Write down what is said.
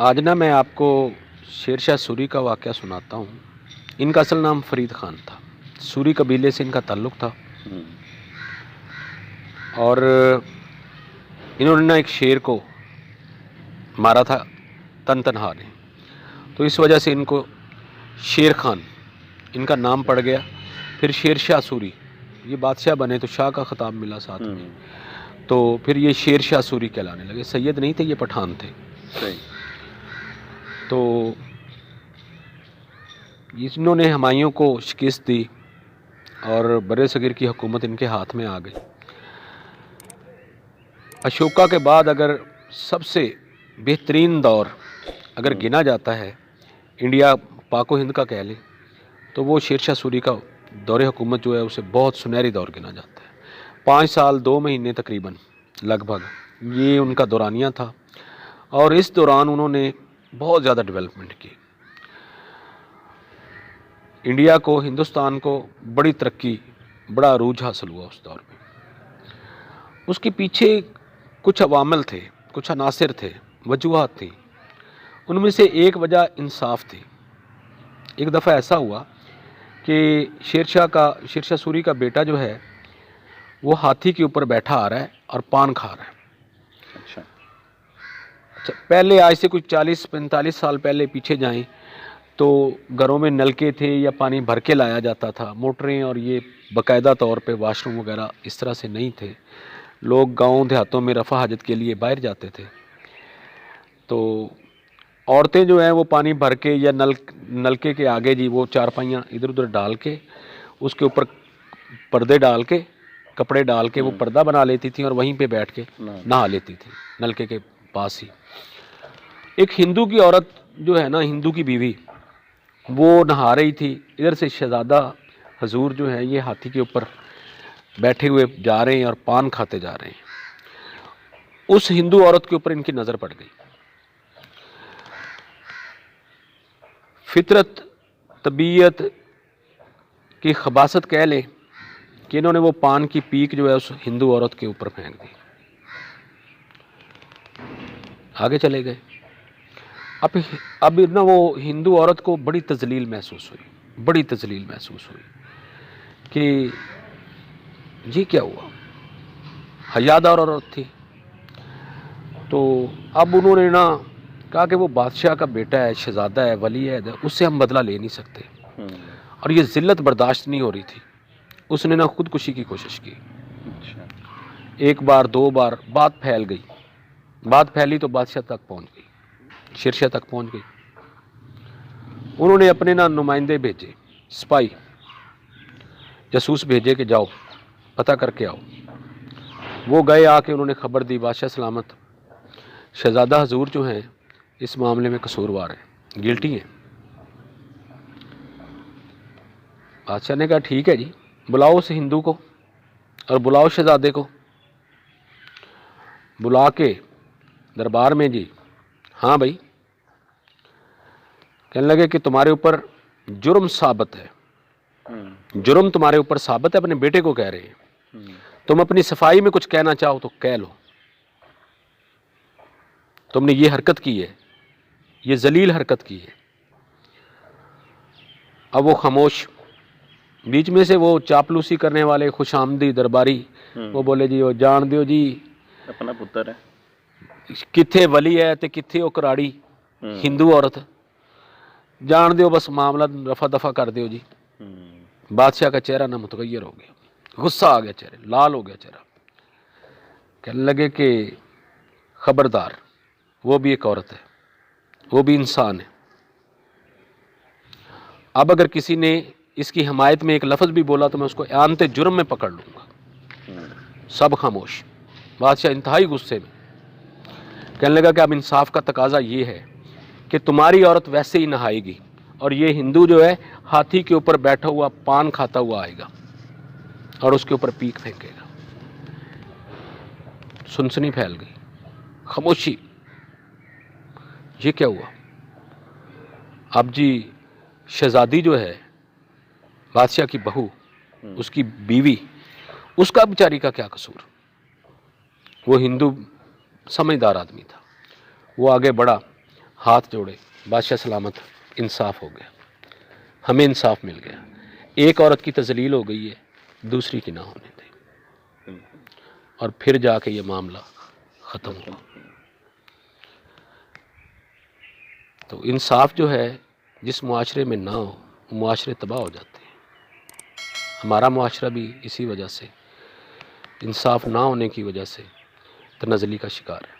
آج نا میں آپ کو شیر شاہ سوری کا واقعہ سناتا ہوں۔ ان کا اصل نام فرید خان تھا، سوری قبیلے سے ان کا تعلق تھا، اور انہوں نے نا ایک شیر کو مارا تھا تن تنہا نے، تو اس وجہ سے ان کو شیر خان ان کا نام پڑ گیا۔ پھر شیر شاہ سوری، یہ بادشاہ بنے تو شاہ کا خطاب ملا ساتھ میں، تو پھر یہ شیر شاہ سوری کہلانے لگے۔ سید نہیں تھے، یہ پٹھان تھے۔ تو انہوں نے ہمایوں کو شکست دی اور برِ صغیر کی حکومت ان کے ہاتھ میں آ گئی۔ اشوکا کے بعد اگر سب سے بہترین دور اگر گنا جاتا ہے انڈیا پاک و ہند کا کہہ لیں، تو وہ شیر شاہ سوری کا دور حکومت جو ہے اسے بہت سنہری دور گنا جاتا ہے۔ 5 سال 2 مہینے تقریباً لگ بھگ یہ ان کا دورانیہ تھا، اور اس دوران انہوں نے بہت زیادہ ڈیولپمنٹ کی۔ انڈیا کو، ہندوستان کو بڑی ترقی، بڑا عروج حاصل ہوا اس دور میں۔ اس کے پیچھے کچھ عوامل تھے، کچھ عناصر تھے، وجوہات تھیں۔ ان میں سے ایک وجہ انصاف تھی۔ ایک دفعہ ایسا ہوا کہ شیر شاہ سوری کا بیٹا جو ہے وہ ہاتھی کے اوپر بیٹھا آ رہا ہے اور پان کھا رہا ہے۔ اچھا، پہلے آج سے کچھ 40-45 سال پہلے پیچھے جائیں تو گھروں میں نلکے تھے یا پانی بھر کے لایا جاتا تھا، موٹریں اور یہ باقاعدہ طور پہ واش روم وغیرہ اس طرح سے نہیں تھے۔ لوگ گاؤں دیہاتوں میں رفع حاجت کے لیے باہر جاتے تھے، تو عورتیں جو ہیں وہ پانی بھر کے یا نلکے کے آگے جی وہ چارپائیاں ادھر ادھر ڈال کے اس کے اوپر پردے ڈال کے، کپڑے ڈال کے وہ پردہ بنا لیتی تھیں اور وہیں پہ بیٹھ کے نہا لیتی تھیں نلکے کے پاس ہی۔ ایک ہندو کی عورت جو ہے نا، ہندو کی بیوی، وہ نہا رہی تھی، ادھر سے شہزادہ حضور جو ہیں یہ ہاتھی کے اوپر بیٹھے ہوئے جا رہے ہیں اور پان کھاتے جا رہے ہیں۔ اس ہندو عورت کے اوپر ان کی نظر پڑ گئی۔ فطرت، طبیعت کی خباثت کہہ لیں کہ انہوں نے وہ پان کی پیک جو ہے اس ہندو عورت کے اوپر پھینک دی، آگے چلے گئے۔ اب نا وہ ہندو عورت کو بڑی تذلیل محسوس ہوئی کہ جی کیا ہوا، حیادار عورت تھی۔ تو اب انہوں نے نا کہا کہ وہ بادشاہ کا بیٹا ہے، شہزادہ ہے، ولی ہے، اس سے ہم بدلہ لے نہیں سکتے، اور یہ ذلت برداشت نہیں ہو رہی تھی۔ اس نے نا خودکشی کی کوشش کی۔ ایک بار 2 بار بات پھیل گئی، بات پھیلی تو بادشاہ تک پہنچ گئی، شیر شاہ تک پہنچ گئی۔ انہوں نے اپنے نا نمائندے بھیجے، سپاہی جاسوس بھیجے کہ جاؤ پتہ کر کے آؤ۔ وہ گئے، آ کے انہوں نے خبر دی، بادشاہ سلامت، شہزادہ حضور جو ہیں اس معاملے میں قصوروار ہیں، گلٹی ہیں۔ بادشاہ نے کہا ٹھیک ہے جی، بلاؤ اس ہندو کو اور بلاؤ شہزادے کو۔ بلا کے دربار میں جی، ہاں بھائی، کہنے لگے کہ تمہارے اوپر جرم ثابت ہے، جرم تمہارے اوپر ثابت ہے، اپنے بیٹے کو کہہ رہے ہیں، تم اپنی صفائی میں کچھ کہنا چاہو تو کہہ لو، تم نے یہ حرکت کی ہے، یہ ذلیل حرکت کی ہے۔ اب وہ خاموش، بیچ میں سے وہ چاپلوسی کرنے والے خوش آمدی درباری وہ بولے جی وہ جان دیو جی اپنا پتر ہے، کتھے ولی ہے تے کتھے وہ کراڑی ہندو عورت، جان دیو، بس معاملہ رفع دفع کر دیو جی۔ بادشاہ کا چہرہ نہ متغیر ہو گیا، غصہ آ گیا، چہرے لال ہو گیا چہرہ۔ کہنے لگے کہ خبردار، وہ بھی ایک عورت ہے، وہ بھی انسان ہے، اب اگر کسی نے اس کی حمایت میں ایک لفظ بھی بولا تو میں اس کو اعانت جرم میں پکڑ لوں گا۔ سب خاموش۔ بادشاہ انتہائی غصے میں کہنے لگا کہ اب انصاف کا تقاضا یہ ہے کہ تمہاری عورت ویسے ہی نہائے گی اور یہ ہندو جو ہے ہاتھی کے اوپر بیٹھا ہوا پان کھاتا ہوا آئے گا اور اس کے اوپر پیک پھینکے گا۔ سنسنی پھیل گئی، خاموشی، یہ کیا ہوا؟ اب جی شہزادی جو ہے بادشاہ کی بہو، اس کی بیوی، اس کا بیچاری کا کیا قصور؟ وہ ہندو سمجھدار آدمی تھا، وہ آگے بڑھا، ہاتھ جوڑے، بادشاہ سلامت، انصاف ہو گیا، ہمیں انصاف مل گیا، ایک عورت کی تذلیل ہو گئی ہے، دوسری کی نہ ہونے تھی، اور پھر جا کے یہ معاملہ ختم ہوا۔ تو انصاف جو ہے جس معاشرے میں نہ ہو، معاشرے تباہ ہو جاتے ہیں۔ ہمارا معاشرہ بھی اسی وجہ سے، انصاف نہ ہونے کی وجہ سے تنزلی کا شکار ہے۔